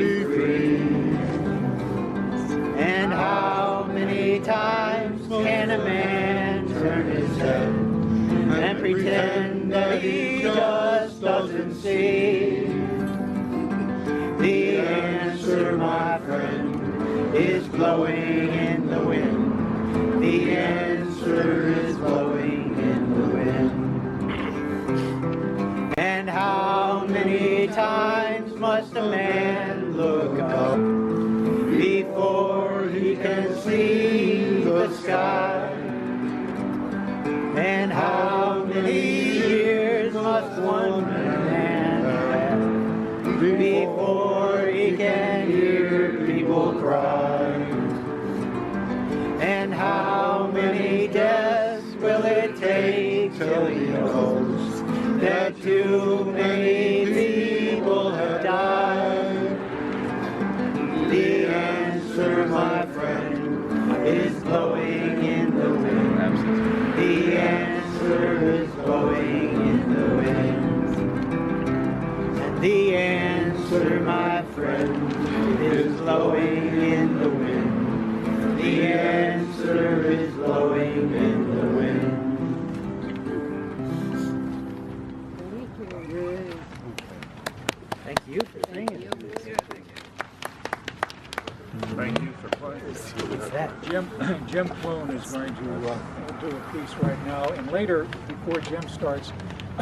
be free. And how many times can a man turn his head and pretend that he just doesn't see? The answer, my friend, is blowing in the wind. The answer is blowing in the wind. And how many times must a man look up before he can see the sky? And how many years must one man have before he can hear people cry? And how many deaths will it take till he knows that too many people have died? The answer, my friend, is blowing in the wind. The answer is blowing in the wind. And the answer, my friend, is blowing in the wind. The answer is blowing in the wind. Thank you for singing. Thank you for playing. What's that? Jim Clune is going to do a piece right now, and later, before Jim starts,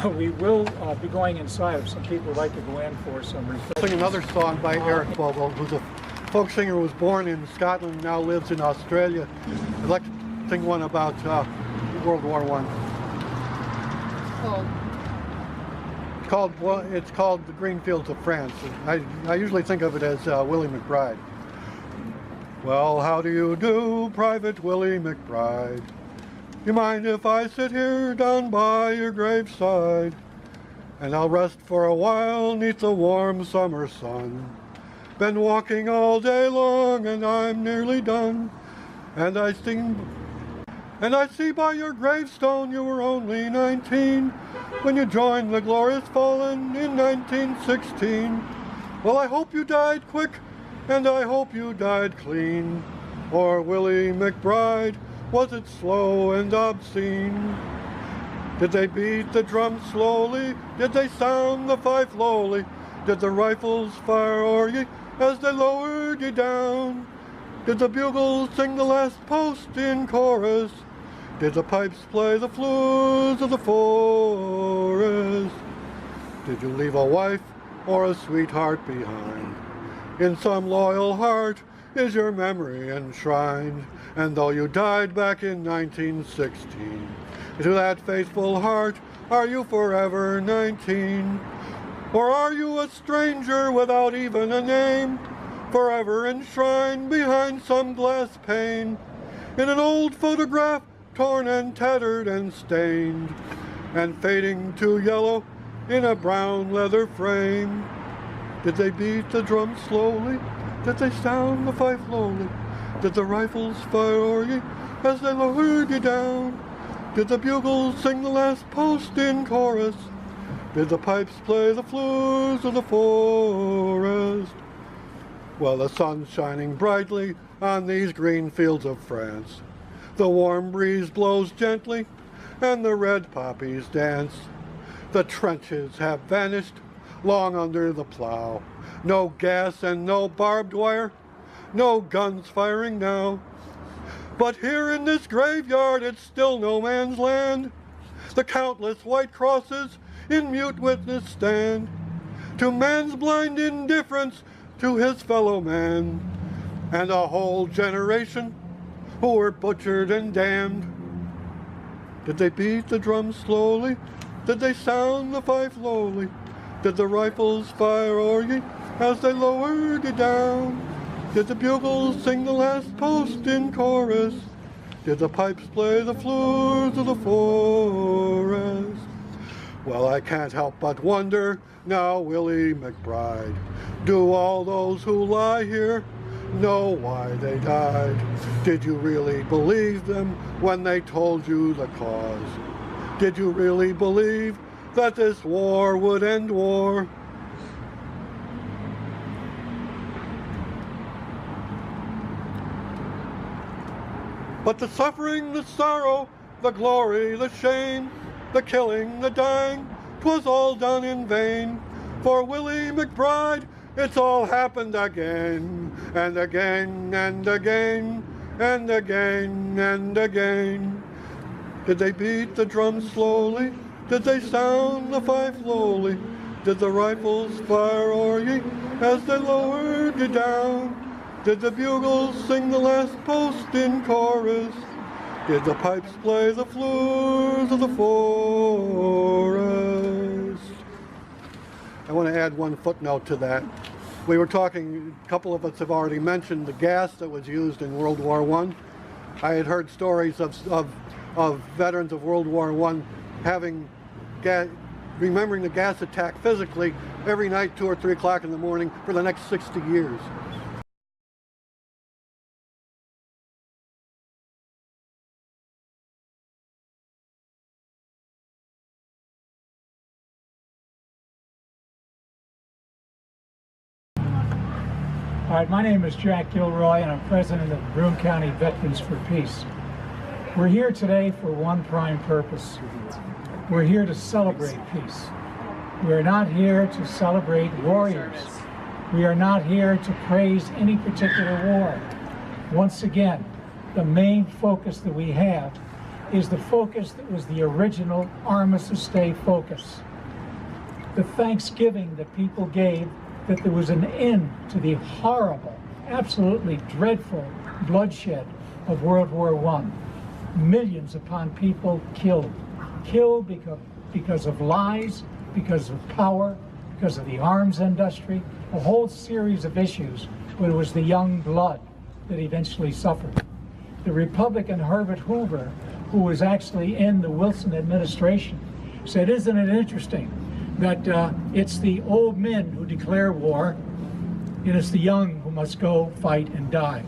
we will be going inside. If some people would like to go in for some refreshments. Sing another song by Eric Bogle, who's a folk singer who was born in Scotland and now lives in Australia. I'd like to sing one about World War I. It's called The Green Fields of France. I usually think of it as Willie McBride. Well, how do you do, Private Willie McBride? You mind if I sit here down by your graveside? And I'll rest for a while 'neath the warm summer sun. Been walking all day long and I'm nearly done. And I see by your gravestone you were only 19 when you joined the glorious fallen in 1916. Well, I hope you died quick and I hope you died clean. Or Willie McBride, was it slow and obscene? Did they beat the drum slowly? Did they sound the fife lowly? Did the rifles fire o'er ye as they lowered ye down? Did the bugles sing the last post in chorus? Did the pipes play the flues of the forest? Did you leave a wife or a sweetheart behind? In some loyal heart is your memory enshrined. And though you died back in 1916, to that faithful heart are you forever 19? Or are you a stranger without even a name, forever enshrined behind some glass pane, in an old photograph torn and tattered and stained, and fading to yellow in a brown leather frame? Did they beat the drum slowly? Did they sound the fife lowly? Did the rifles fire o'er ye as they lowered ye down? Did the bugles sing the last post in chorus? Did the pipes play the flues of the forest? Well, the sun's shining brightly on these green fields of France. The warm breeze blows gently and the red poppies dance. The trenches have vanished long under the plow. No gas and no barbed wire, no guns firing now. But here in this graveyard it's still no man's land. The countless white crosses in mute witness stand to man's blind indifference to his fellow man, and a whole generation who were butchered and damned. Did they beat the drum slowly? Did they sound the fife lowly? Did the rifles fire o'er ye as they lowered ye down? Did the bugles sing the last post in chorus? Did the pipes play the flues of the forest? Well, I can't help but wonder now, Willie McBride, do all those who lie here know why they died? Did you really believe them when they told you the cause? Did you really believe that this war would end war? But the suffering, the sorrow, the glory, the shame, the killing, the dying, 'twas all done in vain. For Willie McBride, it's all happened again, and again, and again, and again, and again. Did they beat the drums slowly? Did they sound the fife lowly? Did the rifles fire o'er ye as they lowered you down? Did the bugles sing the last post in chorus? Did the pipes play the floors of the forest? I want to add one footnote to that. We were talking, a couple of us have already mentioned the gas that was used in World War I. I had heard stories of veterans of World War I having remembering the gas attack physically every night, 2 or 3 o'clock in the morning for the next 60 years. All right, my name is Jack Gilroy, and I'm president of Broome County Veterans for Peace. We're here today for one prime purpose. We're here to celebrate peace. We're not here to celebrate warriors. We are not here to praise any particular war. Once again, the main focus that we have is the focus that was the original Armistice Day focus. The thanksgiving that people gave that there was an end to the horrible, absolutely dreadful bloodshed of World War I. Millions upon people killed because of lies, because of power, because of the arms industry, a whole series of issues, but it was the young blood that eventually suffered. The Republican Herbert Hoover, who was actually in the Wilson administration, said, "Isn't it interesting that it's the old men who declare war, and it's the young who must go fight and die."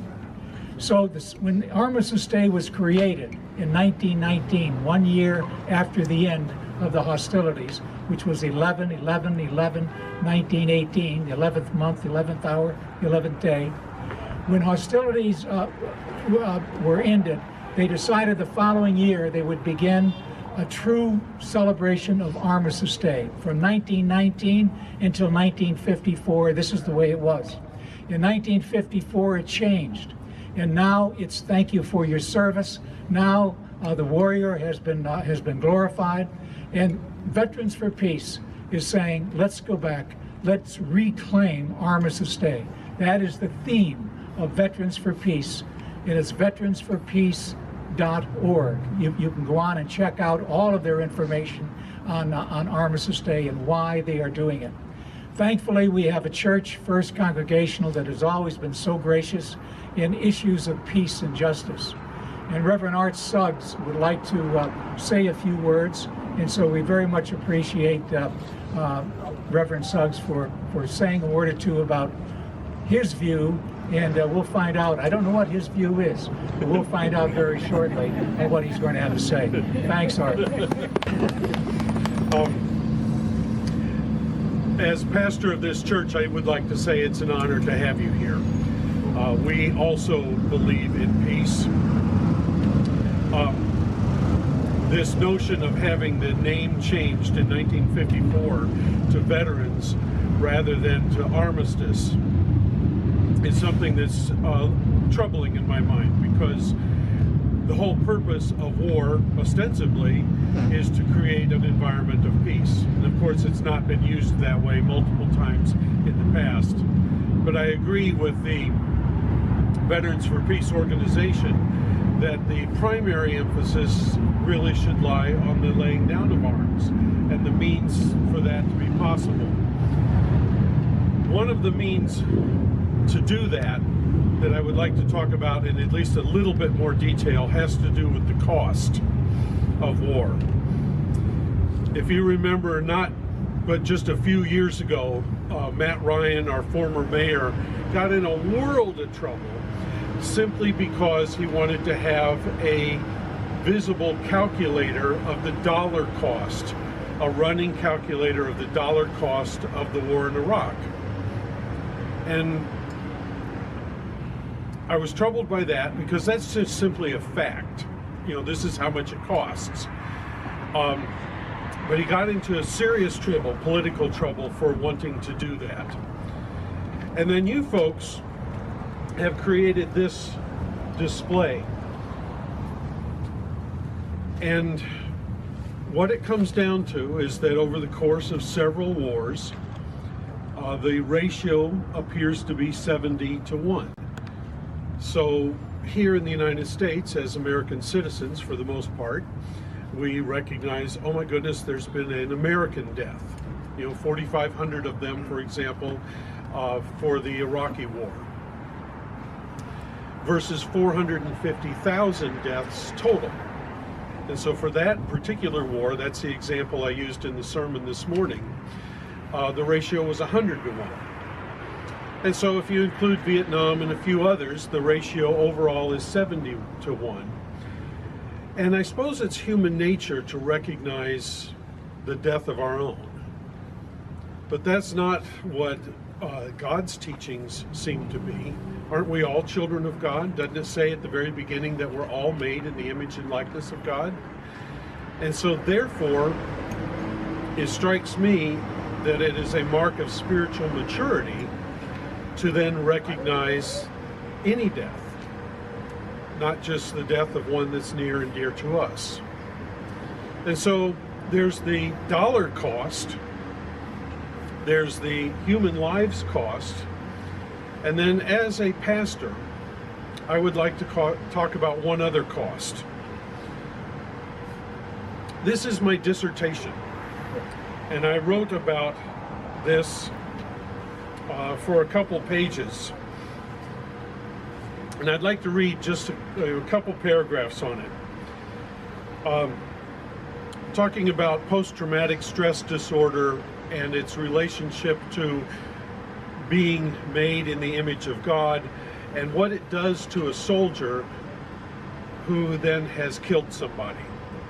So when Armistice Day was created in 1919, 1 year after the end of the hostilities, which was 11/11/11/1918, the 11th month, the 11th hour, the 11th day, when hostilities were ended, they decided the following year they would begin a true celebration of Armistice Day. From 1919 until 1954, this is the way it was. In 1954, it changed. And now it's thank you for your service. Now the warrior has been glorified. And Veterans for Peace is saying, let's go back. Let's reclaim Armistice Day. That is the theme of Veterans for Peace. It is veteransforpeace.org. You can go on and check out all of their information on Armistice Day and why they are doing it. Thankfully, we have a church, First Congregational, that has always been so gracious in issues of peace and justice. And Reverend Art Suggs would like to say a few words, and so we very much appreciate Reverend Suggs for saying a word or two about his view, and we'll find out. I don't know what his view is, but we'll find out very shortly and what he's going to have to say. Thanks, Art. As pastor of this church, I would like to say it's an honor to have you here. We also believe in peace. This notion of having the name changed in 1954 to Veterans rather than to Armistice is something that's troubling in my mind, because the whole purpose of war, ostensibly, is to create an environment of peace. And of course, it's not been used that way multiple times in the past. But I agree with the Veterans for Peace organization that the primary emphasis really should lie on the laying down of arms and the means for that to be possible. One of the means to do that I would like to talk about in at least a little bit more detail has to do with the cost of war. If you remember, but just a few years ago, Matt Ryan, our former mayor, got in a world of trouble simply because he wanted to have a visible calculator of the dollar cost, a running calculator of the dollar cost of the war in Iraq. And I was troubled by that because that's just simply a fact. You know, this is how much it costs. But he got into serious trouble, political trouble, for wanting to do that. And then you folks have created this display. And what it comes down to is that over the course of several wars, the ratio appears to be 70-1. So here in the United States, as American citizens, for the most part, we recognize, oh my goodness, there's been an American death. You know, 4,500 of them, for example, for the Iraqi War, versus 450,000 deaths total. And so for that particular war, that's the example I used in the sermon this morning, the ratio was 100-1. And so if you include Vietnam and a few others, the ratio overall is 70-1. And I suppose it's human nature to recognize the death of our own. But that's not what God's teachings seem to be. Aren't we all children of God? Doesn't it say at the very beginning that we're all made in the image and likeness of God? And so therefore, it strikes me that it is a mark of spiritual maturity to then recognize any death, not just the death of one that's near and dear to us. And so there's the dollar cost, there's the human lives cost, and then as a pastor, I would like to talk about one other cost. This is my dissertation, and I wrote about this for a couple pages. And I'd like to read just a couple paragraphs on it. Talking about post-traumatic stress disorder and its relationship to being made in the image of God, and what it does to a soldier who then has killed somebody.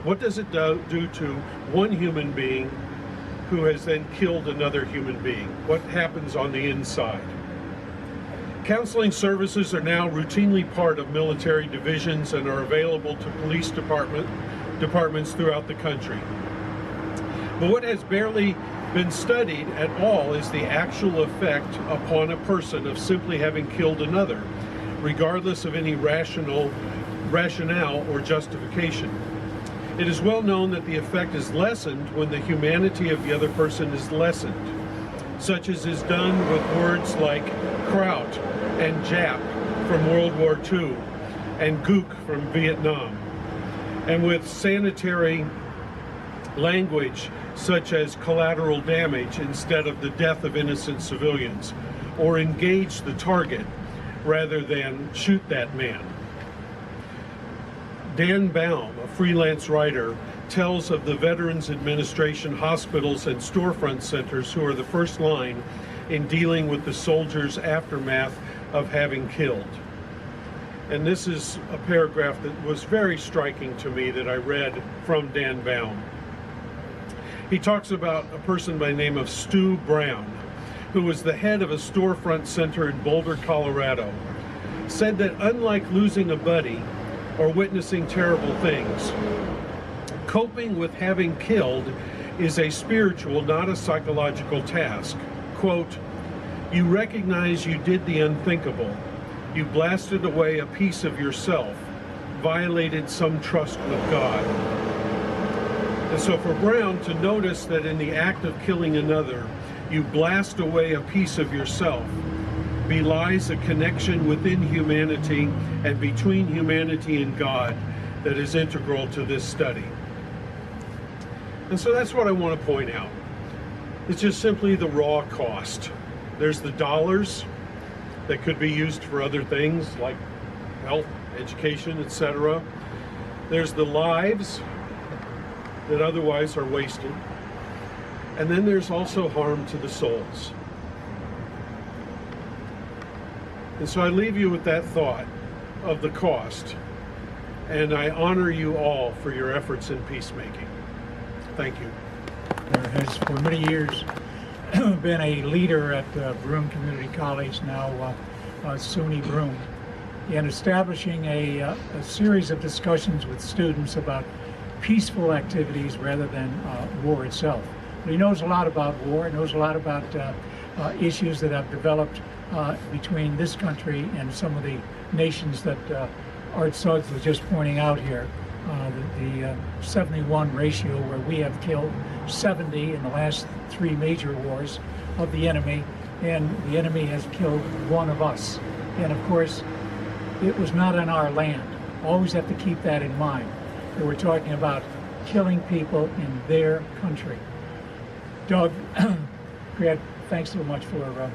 What does it do to one human being who has then killed another human being? What happens on the inside? Counseling services are now routinely part of military divisions and are available to police departments throughout the country. But what has barely been studied at all is the actual effect upon a person of simply having killed another, regardless of any rationale or justification. It is well known that the effect is lessened when the humanity of the other person is lessened, such as is done with words like Kraut and Jap from World War II and Gook from Vietnam, and with sanitary language such as collateral damage instead of the death of innocent civilians, or engage the target rather than shoot that man. Dan Baum, a freelance writer, tells of the Veterans Administration hospitals and storefront centers who are the first line in dealing with the soldiers' aftermath of having killed. And this is a paragraph that was very striking to me that I read from Dan Baum. He talks about a person by the name of Stu Brown, who was the head of a storefront center in Boulder, Colorado, said that unlike losing a buddy or witnessing terrible things, coping with having killed is a spiritual, not a psychological task. Quote, "You recognize you did the unthinkable. You blasted away a piece of yourself, violated some trust with God." And so for Brown to notice that in the act of killing another, you blast away a piece of yourself, belies a connection within humanity and between humanity and God that is integral to this study. And so that's what I want to point out. It's just simply the raw cost. There's the dollars that could be used for other things like health, education, etc. There's the lives that otherwise are wasted. And then there's also harm to the souls. And so I leave you with that thought of the cost. And I honor you all for your efforts in peacemaking. Thank you. There has for many years been a leader at Broome Community College, now SUNY Broome, and establishing a series of discussions with students about peaceful activities rather than war itself. But he knows a lot about war, knows a lot about issues that have developed between this country and some of the nations that Art Suggs was just pointing out here. The 71 ratio, where we have killed 70 in the last 3 major wars of the enemy, and the enemy has killed 1 of us. And of course, it was not on our land. Always have to keep that in mind. That we're talking about killing people in their country. Doug, Greg, thanks so much for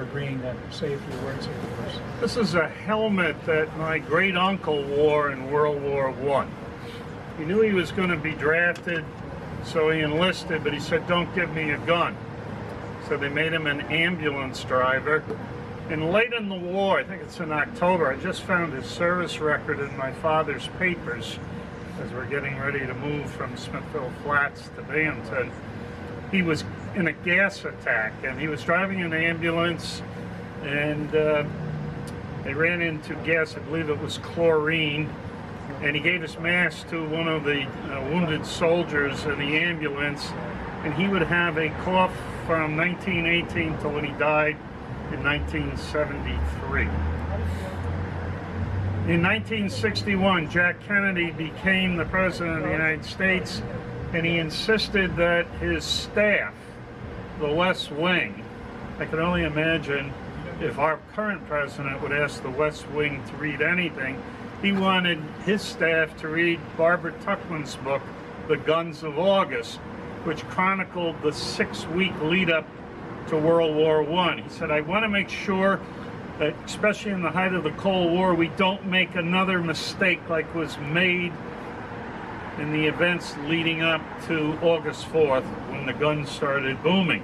agreeing to say a few words here for us. This is a helmet that my great uncle wore in World War I. He knew he was going to be drafted, so he enlisted, but he said, "Don't give me a gun." So they made him an ambulance driver. And late in the war, I think it's in October, I just found his service record in my father's papers as we're getting ready to move from Smithville Flats to Binghamton. He was in a gas attack, and he was driving an ambulance, and they ran into gas, I believe it was chlorine, and he gave his mask to one of the wounded soldiers in the ambulance, and he would have a cough from 1918 till when he died in 1973. In 1961, Jack Kennedy became the President of the United States, and he insisted that his staff, the West Wing, I can only imagine if our current president would ask the West Wing to read anything, he wanted his staff to read Barbara Tuchman's book, The Guns of August, which chronicled the 6-week lead up to World War I. He said, "I want to make sure that, especially in the height of the Cold War, we don't make another mistake like was made in the events leading up to August 4th when the guns started booming."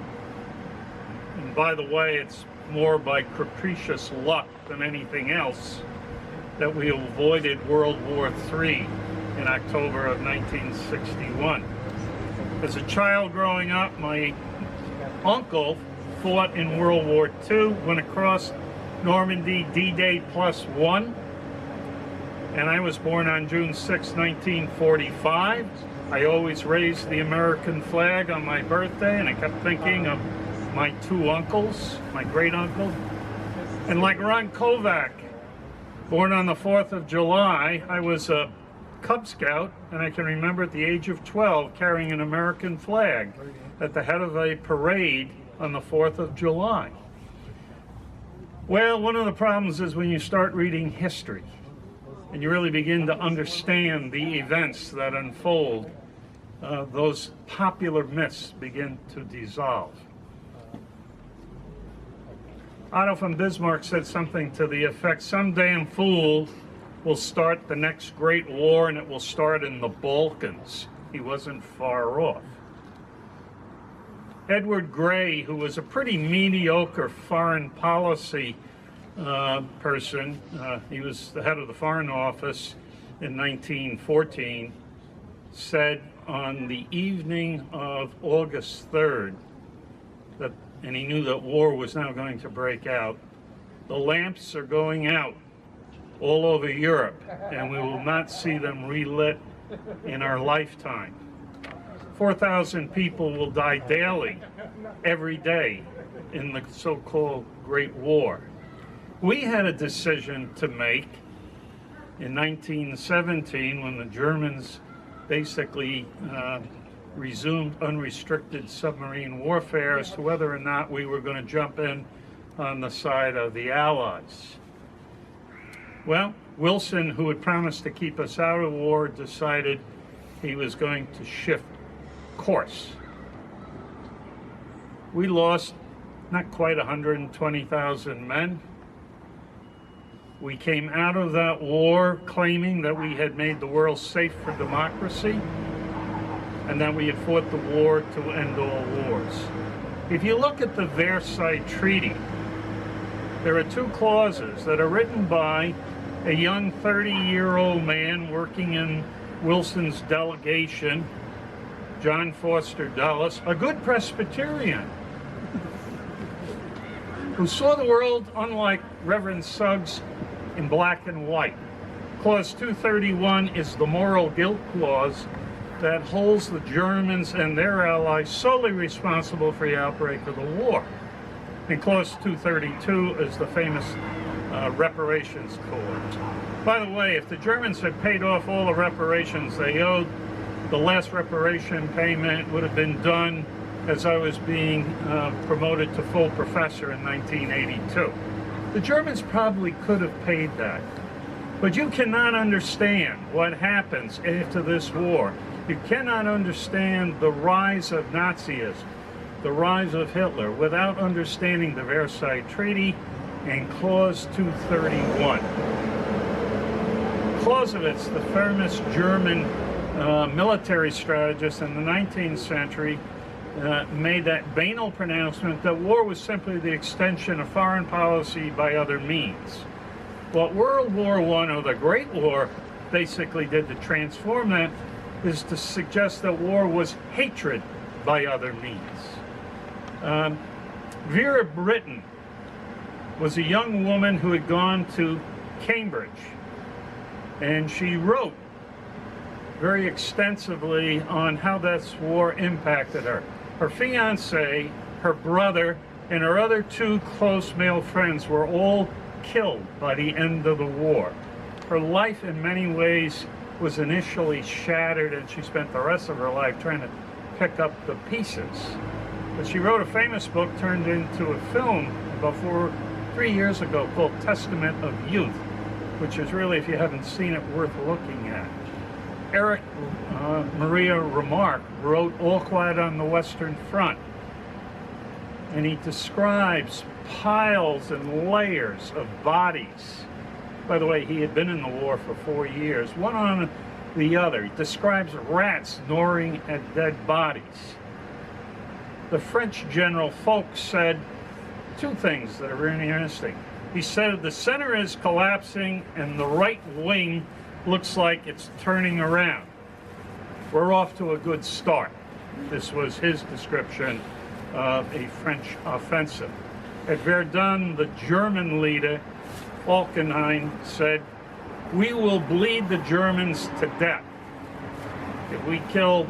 And by the way, it's more by capricious luck than anything else that we avoided World War III in October of 1961. As a child growing up, my uncle fought in World War II, went across Normandy D-Day +1, and I was born on June 6, 1945. I always raised the American flag on my birthday, and I kept thinking of my 2 uncles, my great uncle. And like Ron Kovac, born on the 4th of July, I was a Cub Scout, and I can remember at the age of 12 carrying an American flag at the head of a parade on the 4th of July. Well, one of the problems is when you start reading history and you really begin to understand the events that unfold, those popular myths begin to dissolve. Otto von Bismarck said something to the effect, "Some damn fool will start the next great war, and it will start in the Balkans." He wasn't far off. Edward Grey, who was a pretty mediocre foreign policy person, he was the head of the Foreign Office in 1914, said on the evening of August 3rd, that, and he knew that war was now going to break out, "The lamps are going out all over Europe, and we will not see them relit in our lifetime. 4,000 people will die daily, every day, in the so-called Great War." We had a decision to make in 1917 when the Germans basically resumed unrestricted submarine warfare as to whether or not we were going to jump in on the side of the Allies. Well, Wilson, who had promised to keep us out of war, decided he was going to shift course. We lost not quite 120,000 men. We came out of that war claiming that we had made the world safe for democracy and that we had fought the war to end all wars. If you look at the Versailles Treaty, there are 2 clauses that are written by a young 30-year-old man working in Wilson's delegation, John Foster Dulles, a good Presbyterian, who saw the world, unlike Reverend Suggs, in black and white. Clause 231 is the moral guilt clause that holds the Germans and their allies solely responsible for the outbreak of the war. And Clause 232 is the famous reparations clause. By the way, if the Germans had paid off all the reparations they owed, the last reparation payment would have been done as I was being promoted to full professor in 1982. The Germans probably could have paid that. But you cannot understand what happens after this war. You cannot understand the rise of Nazism, the rise of Hitler, without understanding the Versailles Treaty and Clause 231. Clausewitz, the famous German military strategist in the 19th century, made that banal pronouncement that war was simply the extension of foreign policy by other means. What World War I, or the Great War, basically did to transform that is to suggest that war was hatred by other means. Vera Brittain was a young woman who had gone to Cambridge, and she wrote very extensively on how this war impacted her. Her fiancé, her brother, and her other two close male friends were all killed by the end of the war. Her life in many ways was initially shattered, and she spent the rest of her life trying to pick up the pieces. But she wrote a famous book turned into a film about 3 years ago called Testament of Youth, which is really, if you haven't seen it, worth looking at. Eric Maria Remarque wrote All Quiet on the Western Front, and he describes piles and layers of bodies. By the way, he had been in the war for 4 years, one on the other. He describes rats gnawing at dead bodies. The French General Foch said two things that are really interesting. He said the center is collapsing and the right wing looks like it's turning around. We're off to a good start. This was his description of a French offensive. At Verdun, the German leader, Falkenhayn, said, "We will bleed the Germans to death. If we kill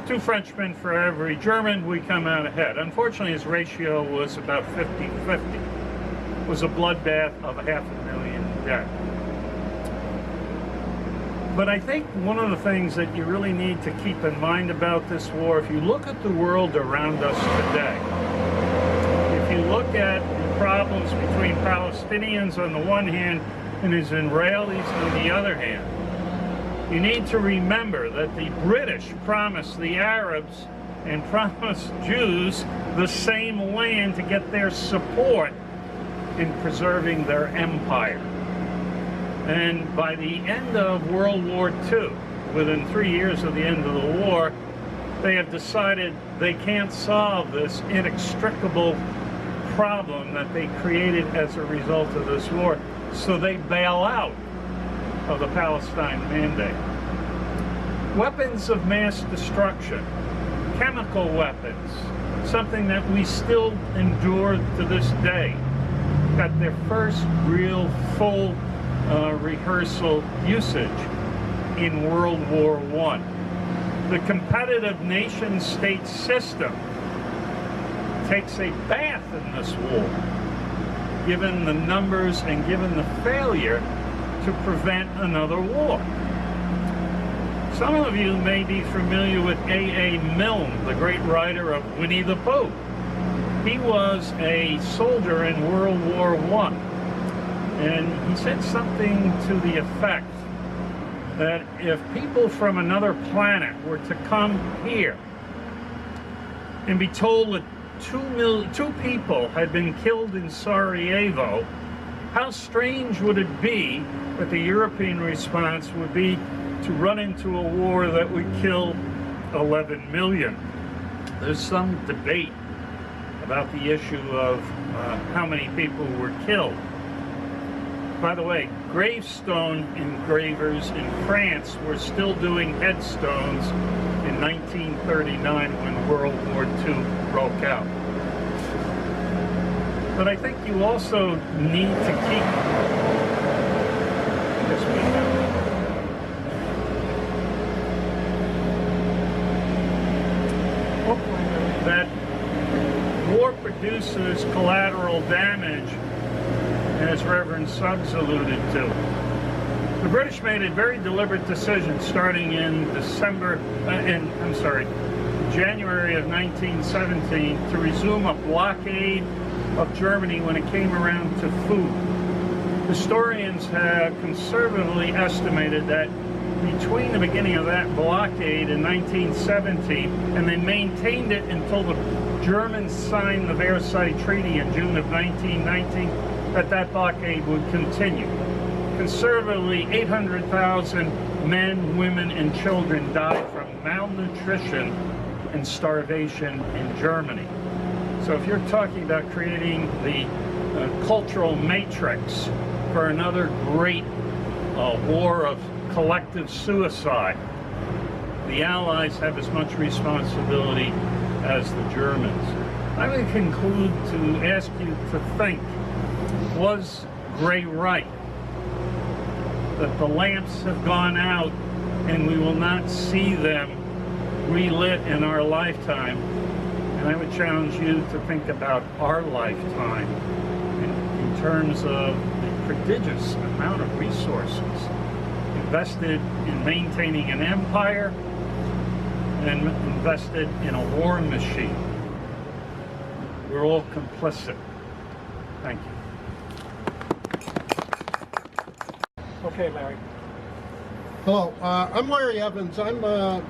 2 Frenchmen for every German, we come out ahead." Unfortunately, his ratio was about 50-50. It was a bloodbath of 500,000 dead. But I think one of the things that you really need to keep in mind about this war, if you look at the world around us today, if you look at the problems between Palestinians on the one hand and Israelis on the other hand, you need to remember that the British promised the Arabs and promised Jews the same land to get their support in preserving their empire. And by the end of World War II, within 3 years of the end of the war, they have decided they can't solve this inextricable problem that they created as a result of this war, so they bail out of the Palestine Mandate. Weapons of mass destruction, chemical weapons, something that we still endure to this day, got their first real full rehearsal usage in World War I. The competitive nation-state system takes a bath in this war, given the numbers and given the failure to prevent another war. Some of you may be familiar with A.A. Milne, the great writer of Winnie the Pooh. He was a soldier in World War I, and he said something to the effect that if people from another planet were to come here and be told that 2 people had been killed in Sarajevo, how strange would it be that the European response would be to run into a war that would kill 11 million. There's some debate about the issue of how many people were killed. By the way, gravestone engravers in France were still doing headstones in 1939 when World War II broke out. But I think you also need to keep that war produces collateral damage, as Reverend Suggs alluded to. The British made a very deliberate decision starting in January of 1917 to resume a blockade of Germany when it came around to food. Historians have conservatively estimated that between the beginning of that blockade in 1917 and they maintained it until the Germans signed the Versailles Treaty in June of 1919, that blockade would continue. Conservatively, 800,000 men, women, and children died from malnutrition and starvation in Germany. So if you're talking about creating the cultural matrix for another great war of collective suicide, the Allies have as much responsibility as the Germans. I would conclude to ask you to think, was Gray right that the lamps have gone out and we will not see them relit in our lifetime? And I would challenge you to think about our lifetime in terms of the prodigious amount of resources invested in maintaining an empire and invested in a war machine. We're all complicit. Thank you. Okay, Larry. Hello, I'm Larry Evans. I'm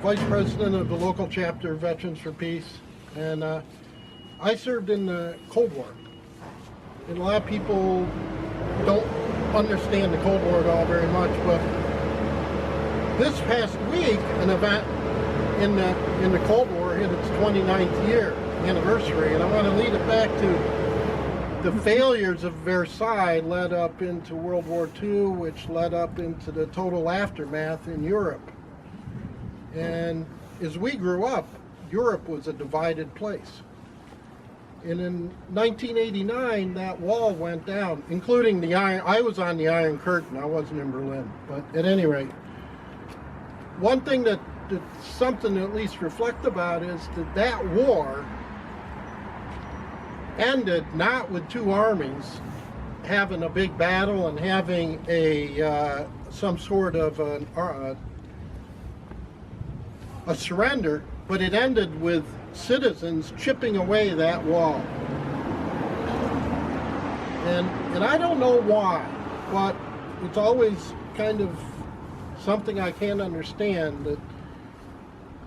Vice President of the local chapter of Veterans for Peace, and I served in the Cold War. And a lot of people don't understand the Cold War at all very much, but this past week, an event in the Cold War hit its 29th year anniversary, and I want to lead it back to the failures of Versailles led up into World War II, which led up into the total aftermath in Europe. And as we grew up, Europe was a divided place. And in 1989, that wall went down, including the Iron. I was on the Iron Curtain. I wasn't in Berlin. But at any rate, one thing that's something to at least reflect about is that war ended not with two armies having a big battle and having a some sort of a surrender, but it ended with citizens chipping away that wall. And I don't know why, but it's always kind of something I can't understand, that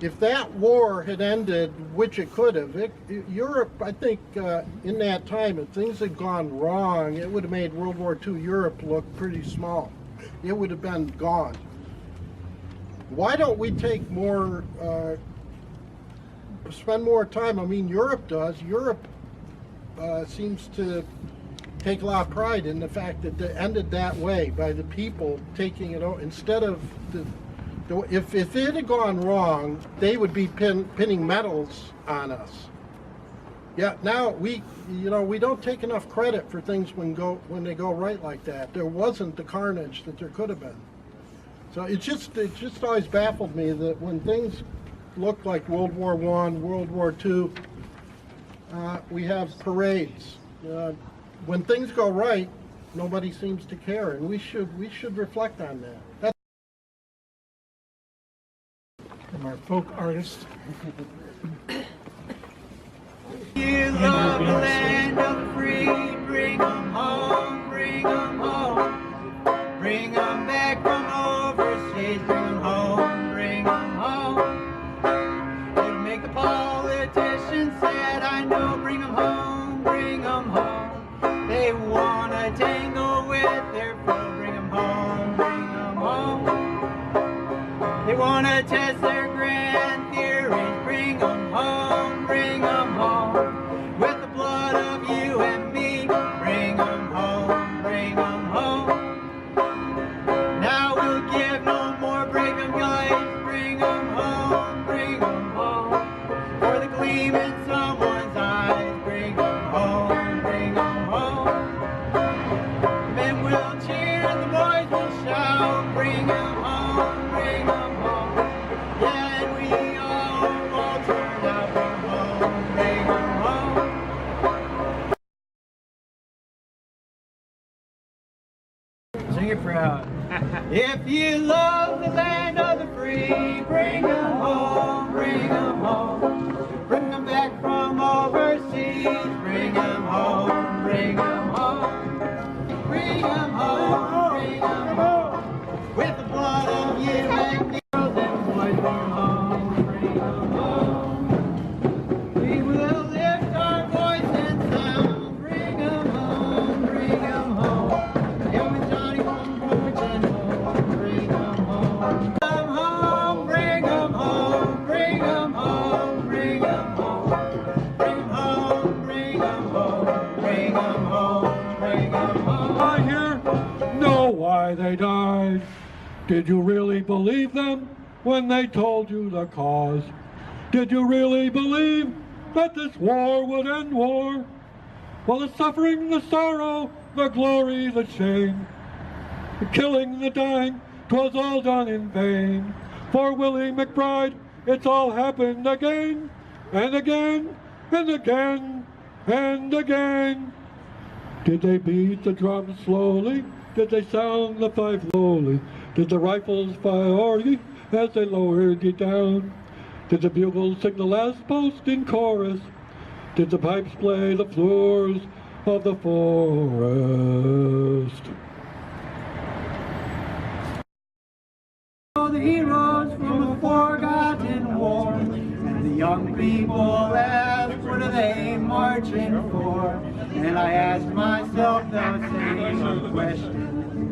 if that war had ended, which it could have, Europe, I think in that time, if things had gone wrong, it would have made World War II Europe look pretty small. It would have been gone. Why don't we take more, spend more time? I mean, Europe does. Europe seems to take a lot of pride in the fact that it ended that way, by the people taking it over, instead of if it had gone wrong, they would be pinning medals on us. Yeah, now we don't take enough credit for things when they go right like that. There wasn't the carnage that there could have been. So it just always baffled me that when things look like World War I, World War II, we have parades. When things go right, nobody seems to care, and we should reflect on that. From our folk artist. You love the land of the free, bring 'em home, bring 'em home. Bring 'em back from overseas, bring 'em home, bring 'em home. It'll make the politicians sad, I know, bring 'em home, bring 'em home. They wanna tangle with their foe, bring 'em home, bring 'em home. They wanna test their grand theories, bring 'em home, bring 'em home. With the blood of you and me, bring 'em home, bring 'em home. Now we'll give no more, break 'em guys, bring 'em home, bring 'em home. For the gleam in someone's eyes, bring 'em home, bring 'em home. The men will cheer, the boys will shout, bring 'em home, bring 'em home. Yeah. Sing it proud. If you love the land of the free, bring them home, bring them home. Bring them back from overseas, bring them home, bring them home. Bring them home, bring them home. With the blood of you and me, girls and boys, bring them home, bring them home. We will lift our voice and sound, bring them home, bring them home. Young and Johnny from Binghamton, bring them home. Bring them home, bring them home, bring them home. Bring them home, bring them home, bring them home, bring them home. I hear, know why they died. Did you really believe them when they told you the cause? Did you really believe that this war would end war? Well, the suffering, the sorrow, the glory, the shame, the killing, the dying, 'twas all done in vain. For Willie McBride, it's all happened again, and again, and again, and again. Did they beat the drum slowly? Did they sound the fife lowly? Did the rifles fire ye as they lowered ye down? Did the bugles sing the last post in chorus? Did the pipes play the floors of the forest? The heroes from a forgotten war, and the young people ask, what are they marching for? And I asked myself the same question,